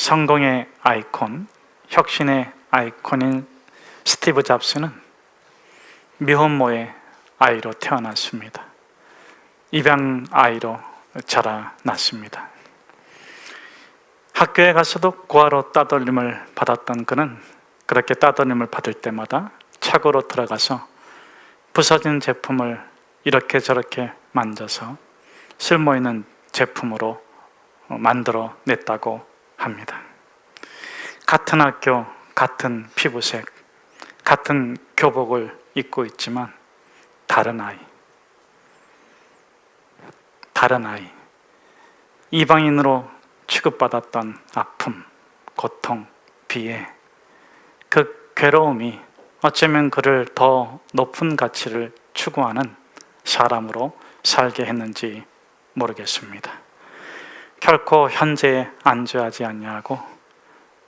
성공의 아이콘, 혁신의 아이콘인 스티브 잡스는 미혼모의 아이로 태어났습니다. 입양 아이로 자라났습니다. 학교에 가서도 고아로 따돌림을 받았던 그는 그렇게 따돌림을 받을 때마다 차고로 들어가서 부서진 제품을 이렇게 저렇게 만져서 쓸모있는 제품으로 만들어 냈다고 합니다. 같은 학교, 같은 피부색, 같은 교복을 입고 있지만 다른 아이, 이방인으로 취급받았던 아픔, 고통, 비애, 그 괴로움이 어쩌면 그를 더 높은 가치를 추구하는 사람으로 살게 했는지 모르겠습니다. 결코 현재에 안주하지 아니하고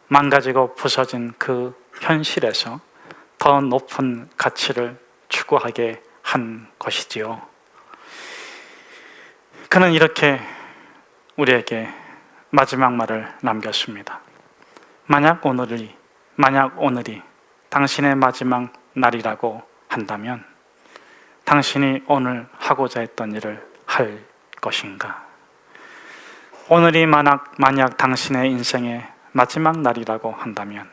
망가지고 부서진 그 현실에서 더 높은 가치를 추구하게 한 것이지요. 그는 이렇게 우리에게 마지막 말을 남겼습니다. 만약 오늘이 당신의 마지막 날이라고 한다면 당신이 오늘 하고자 했던 일을 할 것인가? 오늘이 만약 당신의 인생의 마지막 날이라고 한다면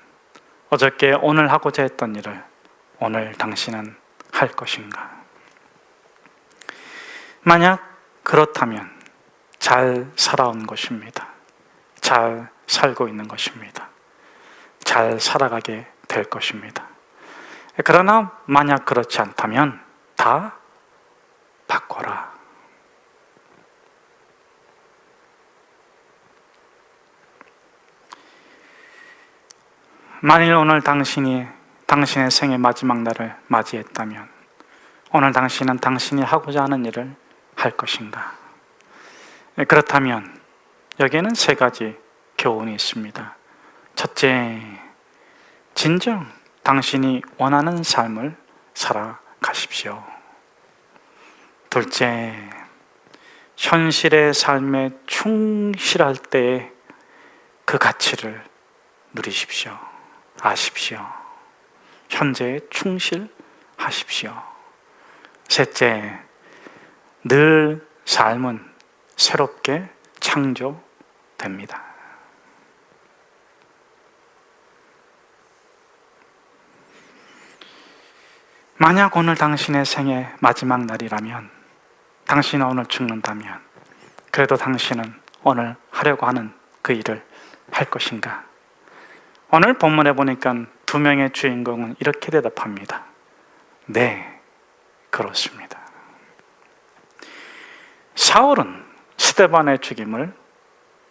어저께 오늘 하고자 했던 일을 오늘 당신은 할 것인가? 만약 그렇다면 잘 살아온 것입니다. 잘 살고 있는 것입니다. 잘 살아가게 될 것입니다. 그러나 만약 그렇지 않다면 다 바꿔라. 만일 오늘 당신의 생의 마지막 날을 맞이했다면 오늘 당신은 당신이 하고자 하는 일을 할 것인가? 그렇다면 여기에는 세 가지 교훈이 있습니다. 첫째, 진정 당신이 원하는 삶을 살아가십시오. 둘째, 현실의 삶에 충실할 때의 그 가치를 누리십시오. 아십시오. 현재에 충실하십시오. 셋째, 늘 삶은 새롭게 창조됩니다. 만약 오늘 당신의 생의 마지막 날이라면, 당신은 오늘 죽는다면, 그래도 당신은 오늘 하려고 하는 그 일을 할 것인가? 오늘 본문에 보니까 두 명의 주인공은 이렇게 대답합니다. 네, 그렇습니다. 사울은 스데반의 죽임을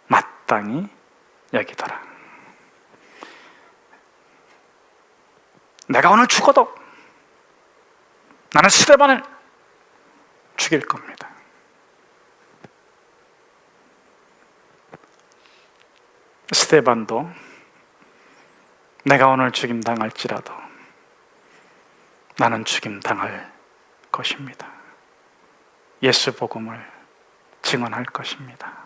마땅히 여기더라. 내가 오늘 죽어도 나는 스데반을 죽일 겁니다. 스데반도 내가 오늘 죽임 당할지라도 나는 죽임 당할 것입니다. 예수 복음을 증언할 것입니다.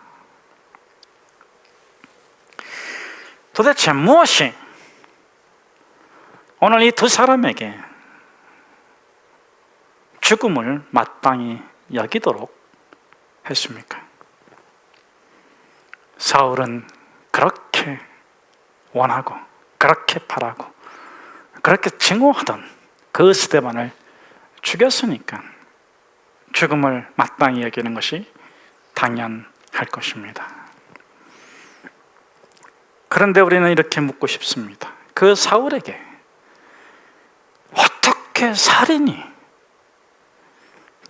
도대체 무엇이 오늘 이 두 사람에게 죽음을 마땅히 여기도록 했습니까? 사울은 그렇게 원하고 그렇게 바라고 그렇게 증오하던 그 스데반을 죽였으니까 죽음을 마땅히 여기는 것이 당연할 것입니다. 그런데 우리는 이렇게 묻고 싶습니다. 그 사울에게 어떻게 살인이,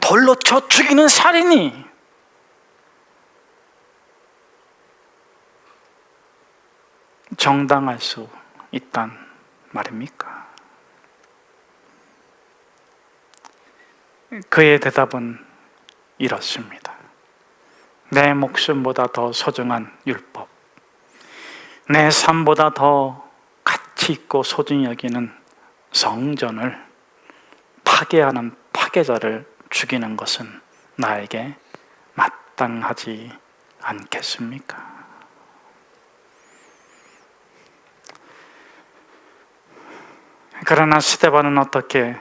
돌로 쳐 죽이는 살인이 정당할 수 있단 말입니까? 그의 대답은 이렇습니다. 내 목숨보다 더 소중한 율법, 내 삶보다 더 가치 있고 소중히 여기는 성전을 파괴하는 파괴자를 죽이는 것은 나에게 마땅하지 않겠습니까? 그러나 스데반은 어떻게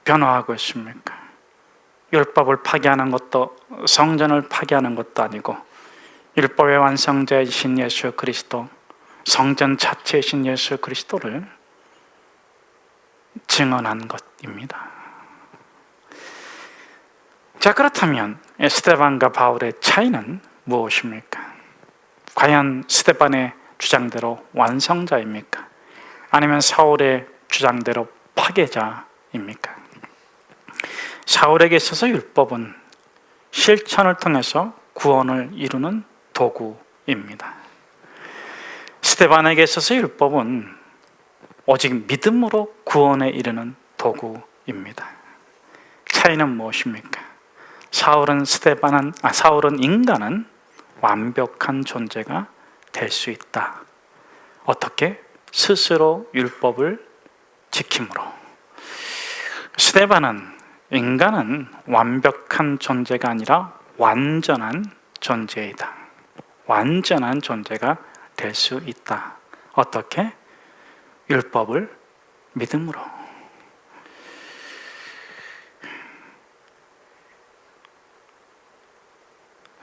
변화하고 있습니까? 율법을 파괴하는 것도 성전을 파괴하는 것도 아니고 율법의 완성자이신 예수 그리스도, 성전 자체이신 예수 그리스도를 증언한 것입니다. 자, 그렇다면 스데반과 바울의 차이는 무엇입니까? 과연 스데반의 주장대로 완성자입니까? 아니면 사울의 주장대로 파괴자입니까? 사울에게 있어서 율법은 실천을 통해서 구원을 이루는 도구입니다. 스데반에게 있어서 율법은 오직 믿음으로 구원에 이르는 도구입니다. 차이는 무엇입니까? 사울은 인간은 완벽한 존재가 될 수 있다. 어떻게? 스스로 율법을 지킴으로. 스데반은 인간은 완벽한 존재가 아니라 완전한 존재이다. 완전한 존재가 될 수 있다. 어떻게? 율법을 믿음으로.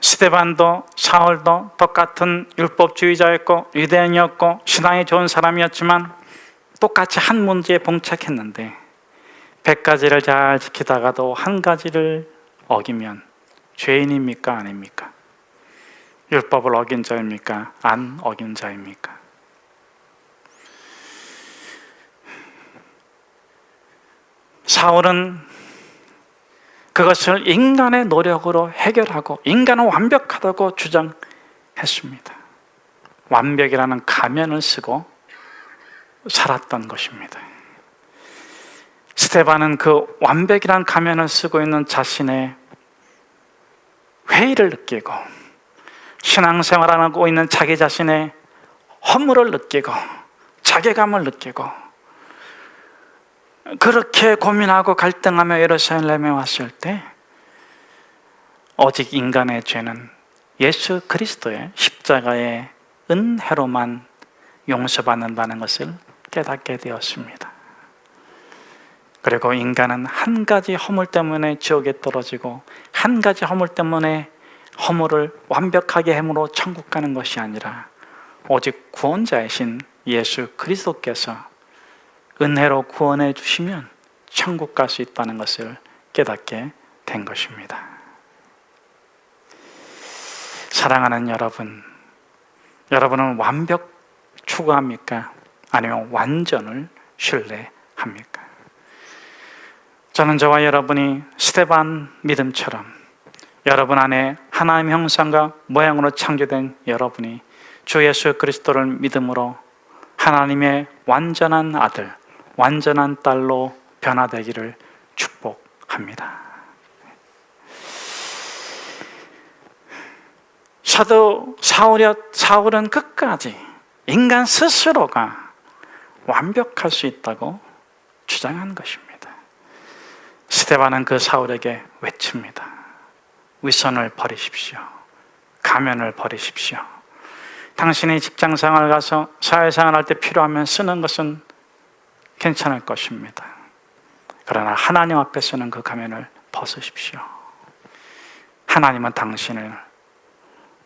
스데반도 사울도 똑같은 율법주의자였고 유대인이었고 신앙이 좋은 사람이었지만 똑같이 한 문제에 봉착했는데 100가지를 잘 지키다가도 한 가지를 어기면 죄인입니까? 아닙니까? 율법을 어긴 자입니까? 안 어긴 자입니까? 사울은 그것을 인간의 노력으로 해결하고 인간은 완벽하다고 주장했습니다. 완벽이라는 가면을 쓰고 살았던 것입니다. 스데반은 그 완벽이라는 가면을 쓰고 있는 자신의 회의를 느끼고 신앙생활하고 있는 자기 자신의 허물을 느끼고 자괴감을 느끼고 그렇게 고민하고 갈등하며 예루살렘에 왔을 때 오직 인간의 죄는 예수 그리스도의 십자가의 은혜로만 용서받는다는 것을 깨닫게 되었습니다. 그리고 인간은 한 가지 허물 때문에 지옥에 떨어지고 한 가지 허물 때문에 허물을 완벽하게 해므로 천국 가는 것이 아니라 오직 구원자이신 예수 그리스도께서 은혜로 구원해 주시면 천국 갈 수 있다는 것을 깨닫게 된 것입니다. 사랑하는 여러분, 여러분은 완벽 추구합니까? 아니면 완전을 신뢰합니까? 저는 저와 여러분이 스데반 믿음처럼 여러분 안에 하나님의 형상과 모양으로 창조된 여러분이 주 예수 그리스도를 믿음으로 하나님의 완전한 아들, 완전한 딸로 변화되기를 축복합니다. 사도 사울은 끝까지 인간 스스로가 완벽할 수 있다고 주장한 것입니다. 스데반은 그 사울에게 외칩니다. 위선을 버리십시오. 가면을 버리십시오. 당신이 직장생활 가서 사회생활 할 때 필요하면 쓰는 것은 괜찮을 것입니다. 그러나 하나님 앞에 쓰는 그 가면을 벗으십시오. 하나님은 당신을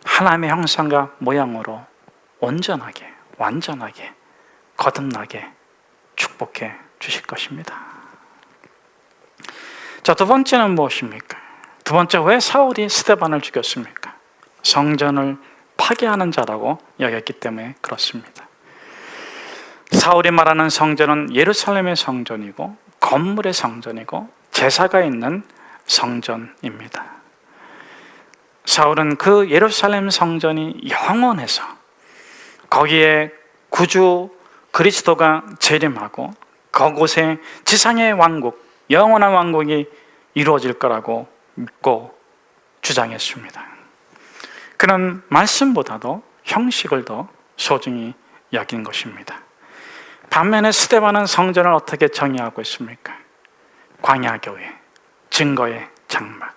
하나님의 형상과 모양으로 온전하게, 완전하게, 거듭나게 축복해 주실 것입니다. 자, 두 번째는 무엇입니까? 두 번째, 왜 사울이 스데반을 죽였습니까? 성전을 파괴하는 자라고 여겼기 때문에 그렇습니다. 사울이 말하는 성전은 예루살렘의 성전이고 건물의 성전이고 제사가 있는 성전입니다. 사울은 그 예루살렘 성전이 영원해서 거기에 구주 그리스도가 재림하고 그곳에 지상의 왕국, 영원한 왕국이 이루어질 거라고 믿고 주장했습니다. 그는 말씀보다도 형식을 더 소중히 여긴 것입니다. 반면에 스데반은 성전을 어떻게 정의하고 있습니까? 광야교회, 증거의 장막.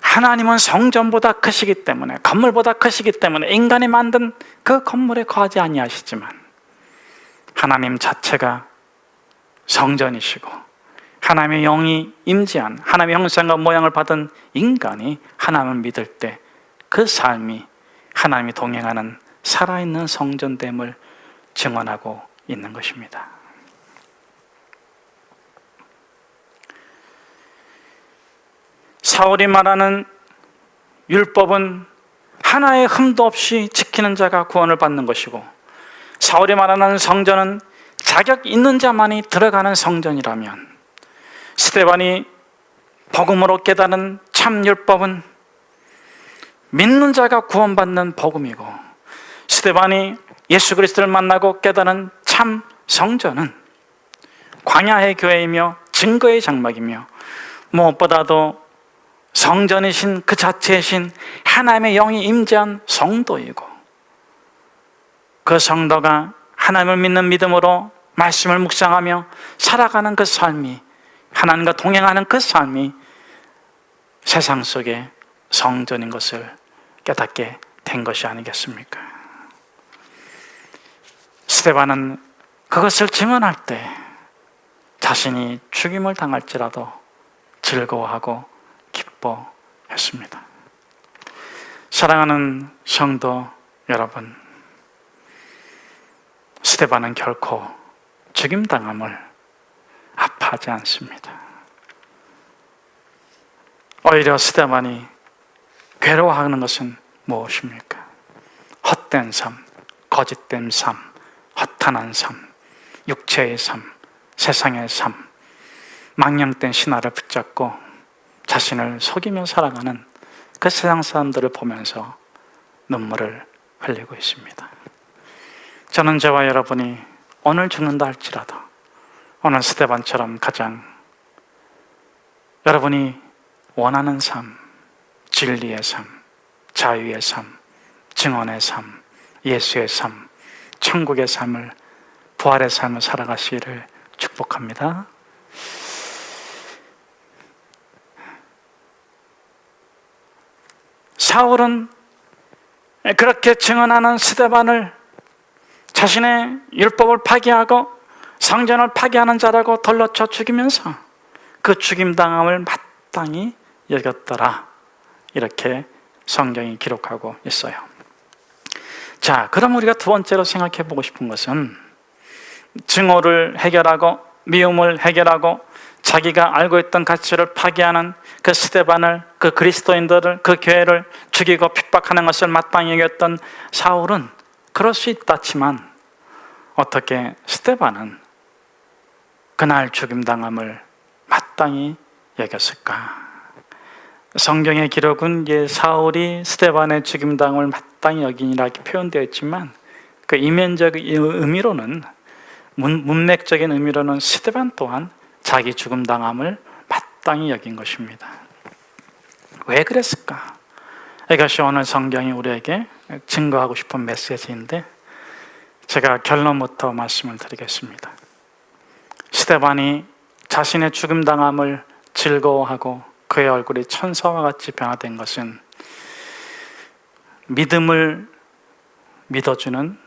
하나님은 성전보다 크시기 때문에, 건물보다 크시기 때문에 인간이 만든 그 건물에 거하지 아니하시지만 하나님 자체가 성전이시고 하나님의 영이 임재한, 하나님의 형상과 모양을 받은 인간이 하나님을 믿을 때 그 삶이 하나님이 동행하는 살아있는 성전됨을 증언하고 있는 것입니다. 사울이 말하는 율법은 하나의 흠도 없이 지키는 자가 구원을 받는 것이고, 사울이 말하는 성전은 자격 있는 자만이 들어가는 성전이라면, 스데반이 복음으로 깨달은 참 율법은 믿는 자가 구원받는 복음이고, 스데반이 예수 그리스도를 만나고 깨달은 참 성전은 광야의 교회이며 증거의 장막이며, 무엇보다도 성전이신 그 자체이신 하나님의 영이 임재한 성도이고, 그 성도가 하나님을 믿는 믿음으로 말씀을 묵상하며 살아가는 그 삶이, 하나님과 동행하는 그 삶이 세상 속에 성전인 것을 깨닫게 된 것이 아니겠습니까? 스데반은 그것을 증언할 때 자신이 죽임을 당할지라도 즐거워하고 기뻐했습니다. 사랑하는 성도 여러분, 스데반은 결코 죽임당함을 아파하지 않습니다. 오히려 스데반이 괴로워하는 것은 무엇입니까? 헛된 삶, 거짓된 삶, 허탄한 삶, 육체의 삶, 세상의 삶, 망령된 신화를 붙잡고 자신을 속이며 살아가는 그 세상 사람들을 보면서 눈물을 흘리고 있습니다. 저는 저와 여러분이 오늘 죽는다 할지라도 오늘 스데반처럼 가장 여러분이 원하는 삶, 진리의 삶, 자유의 삶, 증언의 삶, 예수의 삶, 천국의 삶을, 부활의 삶을 살아가시기를 축복합니다. 사울은 그렇게 증언하는 스데반을 자신의 율법을 파기하고 성전을 파기하는 자라고 돌려쳐 죽이면서 그 죽임당함을 마땅히 여겼더라, 이렇게 성경이 기록하고 있어요. 자, 그럼 우리가 두 번째로 생각해 보고 싶은 것은 증오를 해결하고 미움을 해결하고 자기가 알고 있던 가치를 파괴하는 그 스데반을, 그 그리스도인들을, 그 교회를 죽이고 핍박하는 것을 마땅히 여겼던 사울은 그럴 수 있다지만 어떻게 스데반은 그날 죽임당함을 마땅히 여겼을까? 성경의 기록은 사울이 스데반의 죽임당함을 마땅히 여기니라 이렇게 표현되어 있지만 그 이면적인 의미로는, 문맥적인 의미로는 스데반 또한 자기 죽임당함을 마땅히 여긴 것입니다. 왜 그랬을까? 이것이 오늘 성경이 우리에게 증거하고 싶은 메시지인데, 제가 결론부터 말씀을 드리겠습니다. 스데반이 자신의 죽임당함을 즐거워하고 그의 얼굴이 천사와 같이 변화된 것은 믿음을 믿어주는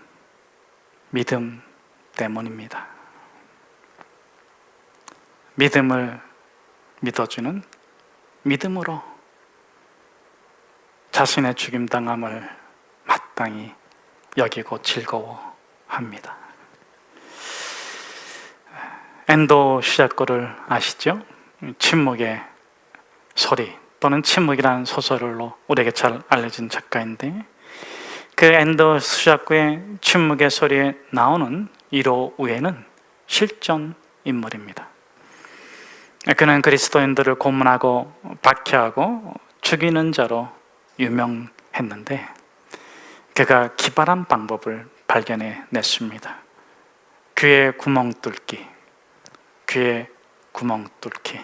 믿음 때문입니다. 믿음을 믿어주는 믿음으로 자신의 죽임당함을 마땅히 여기고 즐거워합니다. 엔도 시작구를 아시죠? 침묵의 소리 또는 침묵이라는 소설로 우리에게 잘 알려진 작가인데, 그 엔도 시작구의 침묵의 소리에 나오는 1호 우에는 실존 인물입니다. 그는 그리스도인들을 고문하고 박해하고 죽이는 자로 유명했는데, 그가 기발한 방법을 발견해 냈습니다. 귀에 구멍 뚫기. 귀에 구멍 뚫기.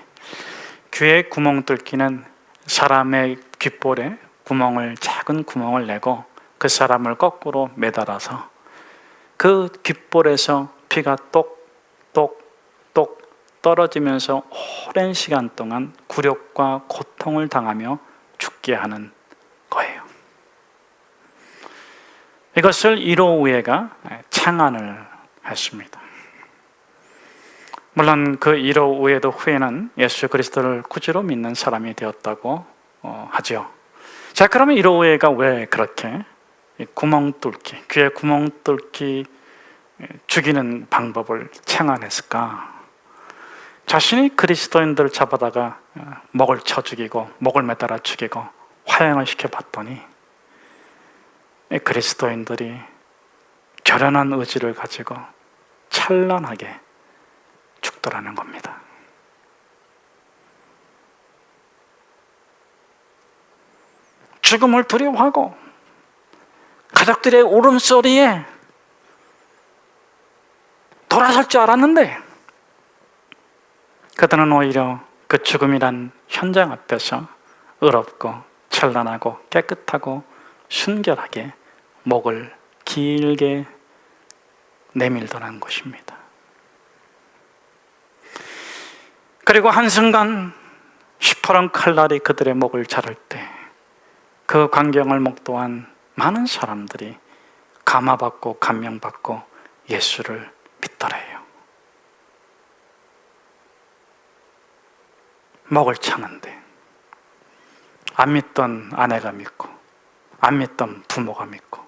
귀에 구멍 뚫기는 사람의 귓볼에 작은 구멍을 내고 그 사람을 거꾸로 매달아서 그 귓볼에서 피가 똑똑똑 떨어지면서 오랜 시간 동안 굴욕과 고통을 당하며 죽게 하는 거예요. 이것을 1호 우에가 창안을 했습니다. 물론 그 이로 외에도 후에는 예수 그리스도를 구주로 믿는 사람이 되었다고 하죠. 자, 그러면 이로 외가 왜 그렇게 귀에 구멍 뚫기 죽이는 방법을 창안했을까? 자신이 그리스도인들을 잡아다가 목을 쳐 죽이고 목을 매달아 죽이고 화형을 시켜봤더니 그리스도인들이 결연한 의지를 가지고 찬란하게 죽더라는 겁니다. 죽음을 두려워하고 가족들의 울음소리에 돌아설 줄 알았는데 그들은 오히려 그 죽음이란 현장 앞에서 의롭고 찬란하고 깨끗하고 순결하게 목을 길게 내밀더라는 것입니다. 그리고 한순간 시퍼런 칼날이 그들의 목을 자를 때 그 광경을 목도한 많은 사람들이 감화받고 감명받고 예수를 믿더래요. 목을 차는데 안 믿던 아내가 믿고 안 믿던 부모가 믿고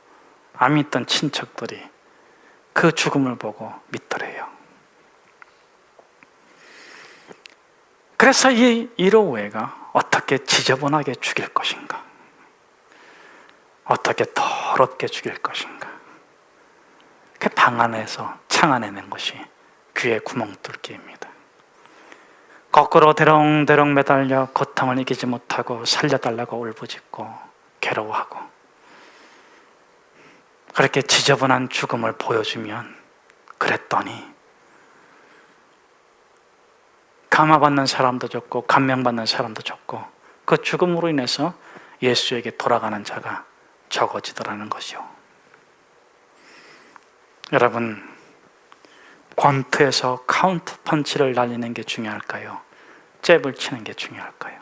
안 믿던 친척들이 그 죽음을 보고 믿더래요. 그래서 이 이로웨가 어떻게 지저분하게 죽일 것인가? 어떻게 더럽게 죽일 것인가? 그 방안에서 창안해낸 것이 귀에 구멍 뚫기입니다. 거꾸로 대롱대롱 매달려 고통을 이기지 못하고 살려달라고 울부짖고 괴로워하고 그렇게 지저분한 죽음을 보여주면 그랬더니 감화받는 사람도 적고 감명받는 사람도 적고 그 죽음으로 인해서 예수에게 돌아가는 자가 적어지더라는 것이요. 여러분, 권투에서 카운트 펀치를 날리는 게 중요할까요? 잽을 치는 게 중요할까요?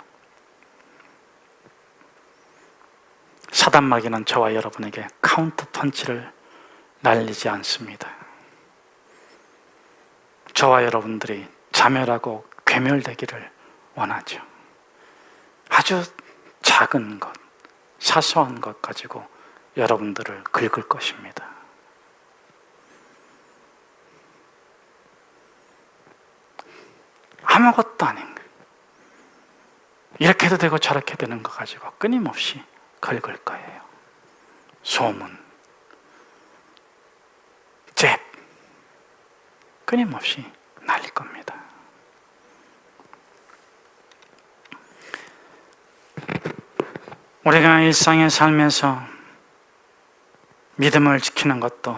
사단마귀는 저와 여러분에게 카운트 펀치를 날리지 않습니다. 저와 여러분들이 자멸하고 괴멸되기를 원하죠. 아주 작은 것, 사소한 것 가지고 여러분들을 긁을 것입니다. 아무것도 아닌 거, 이렇게도 되고 저렇게 되는 거 가지고 끊임없이 긁을 거예요. 소문, 잽, 끊임없이 날릴 겁니다. 우리가 일상의 삶에서 믿음을 지키는 것도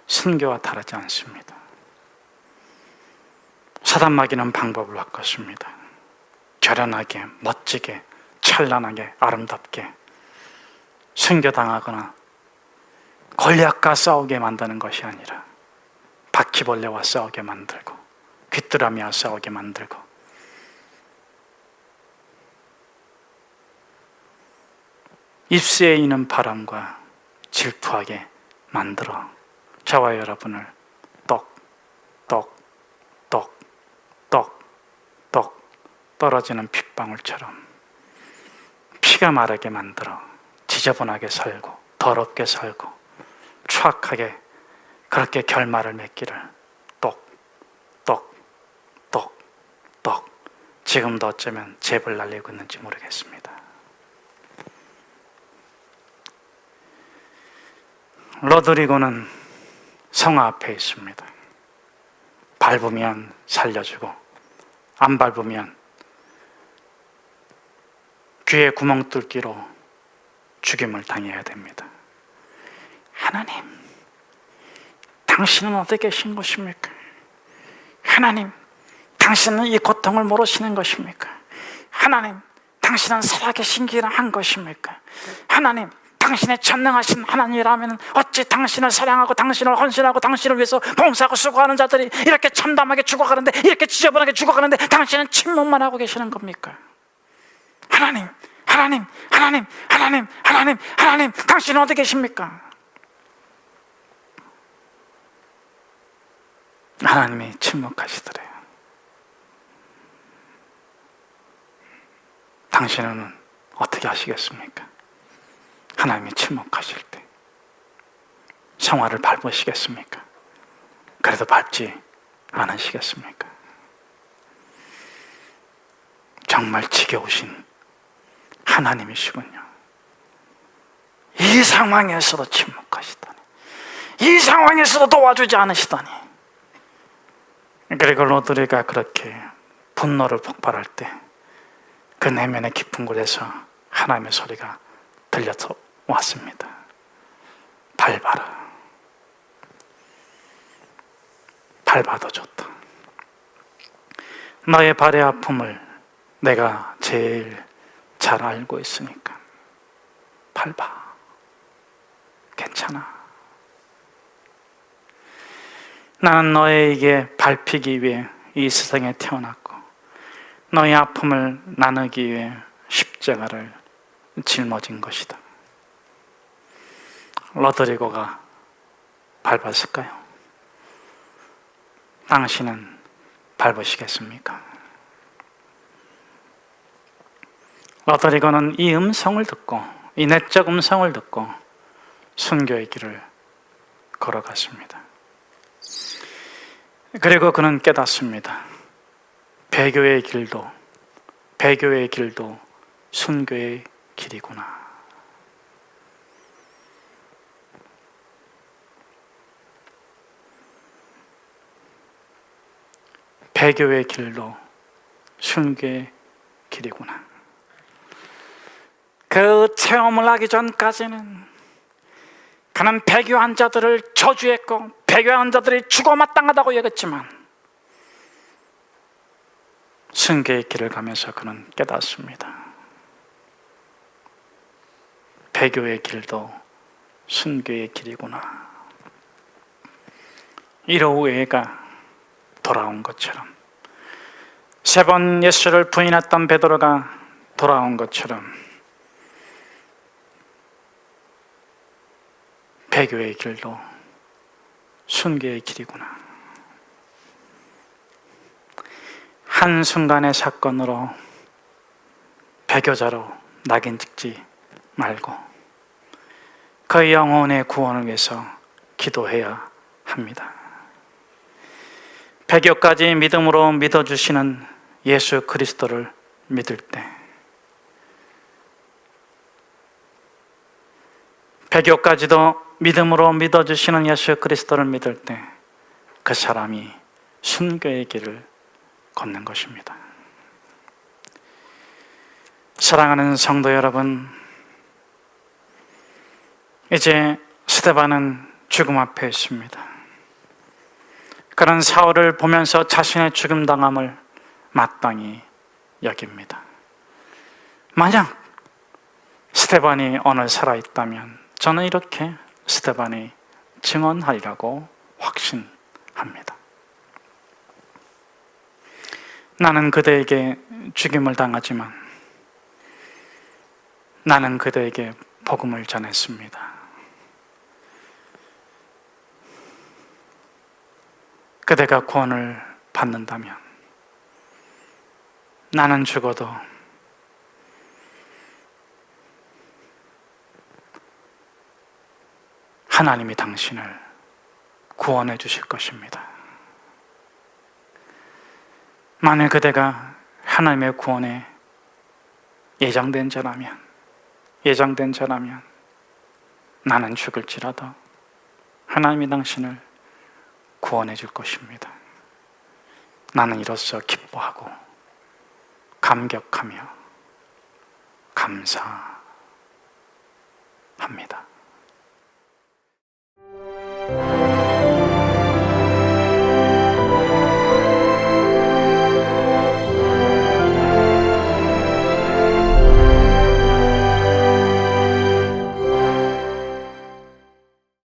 순교와 다르지 않습니다. 사단마귀는 방법을 바꿨습니다. 결연하게, 멋지게, 찬란하게, 아름답게 순교당하거나 골리앗과 싸우게 만드는 것이 아니라 바퀴벌레와 싸우게 만들고 귀뚜라미와 싸우게 만들고 입새에 있는 바람과 질투하게 만들어 저와 여러분을 똑 떨어지는 핏방울처럼 피가 마르게 만들어 지저분하게 살고 더럽게 살고 추악하게 그렇게 결말을 맺기를 똑 지금도 어쩌면 잽을 날리고 있는지 모르겠습니다. 로드리고는 성화 앞에 있습니다. 밟으면 살려주고 안 밟으면 귀에 구멍 뚫기로 죽임을 당해야 됩니다. 하나님, 당신은 어디 계신 것입니까? 하나님, 당신은 이 고통을 모르시는 것입니까? 하나님, 당신은 살아계신 길을 한 것입니까? 하나님, 당신의 전능하신 하나님이라면 어찌 당신을 사랑하고 당신을 헌신하고 당신을 위해서 봉사하고 수고하는 자들이 이렇게 참담하게 죽어가는데, 이렇게 지저분하게 죽어가는데 당신은 침묵만 하고 계시는 겁니까? 하나님, 당신은 어디 계십니까? 하나님이 침묵하시더래요. 당신은 어떻게 하시겠습니까? 하나님이 침묵하실 때 성화를 밟으시겠습니까? 그래도 밟지 않으시겠습니까? 정말 지겨우신 하나님이시군요. 이 상황에서도 침묵하시다니, 이 상황에서도 도와주지 않으시다니. 그리고 로드리가 그렇게 분노를 폭발할 때 그 내면의 깊은 곳에서 하나님의 소리가 들려서 왔습니다. 밟아라. 밟아도 좋다. 너의 발의 아픔을 내가 제일 잘 알고 있으니까 밟아. 괜찮아. 나는 너에게 밟히기 위해 이 세상에 태어났고 너의 아픔을 나누기 위해 십자가를 짊어진 것이다. 로드리고가 밟았을까요? 당신은 밟으시겠습니까? 로드리고는 이 음성을 듣고, 이 내적 음성을 듣고 순교의 길을 걸어갔습니다. 그리고 그는 깨닫습니다. 배교의 길도 순교의 길이구나. 배교의 길도 순교의 길이구나. 그 체험을 하기 전까지는 그는 배교한 자들을 저주했고 배교한 자들이 죽어 마땅하다고 여겼지만 순교의 길을 가면서 그는 깨닫습니다. 배교의 길도 순교의 길이구나. 이로우에가 돌아온 것처럼, 세 번 예수를 부인했던 베드로가 돌아온 것처럼 배교의 길도 순교의 길이구나. 한순간의 사건으로 배교자로 낙인 찍지 말고 그 영혼의 구원을 위해서 기도해야 합니다. 배교까지 믿음으로 믿어주시는 예수 그리스도를 믿을 때, 배교까지도 믿음으로 믿어주시는 예수 그리스도를 믿을 때 그 사람이 순교의 길을 걷는 것입니다. 사랑하는 성도 여러분, 이제 스데반은 죽음 앞에 있습니다. 그는 사울을 보면서 자신의 죽음 당함을 마땅히 여깁니다. 만약 스데반이 오늘 살아있다면 저는 이렇게 스데반이 증언하리라고 확신합니다. 나는 그대에게 죽임을 당하지만 나는 그대에게 복음을 전했습니다. 그대가 구원을 받는다면 나는 죽어도 하나님이 당신을 구원해 주실 것입니다. 만일 그대가 하나님의 구원에 예정된 자라면 나는 죽을지라도 하나님이 당신을 구원해 줄 것입니다. 나는 이로써 기뻐하고 감격하며 감사합니다.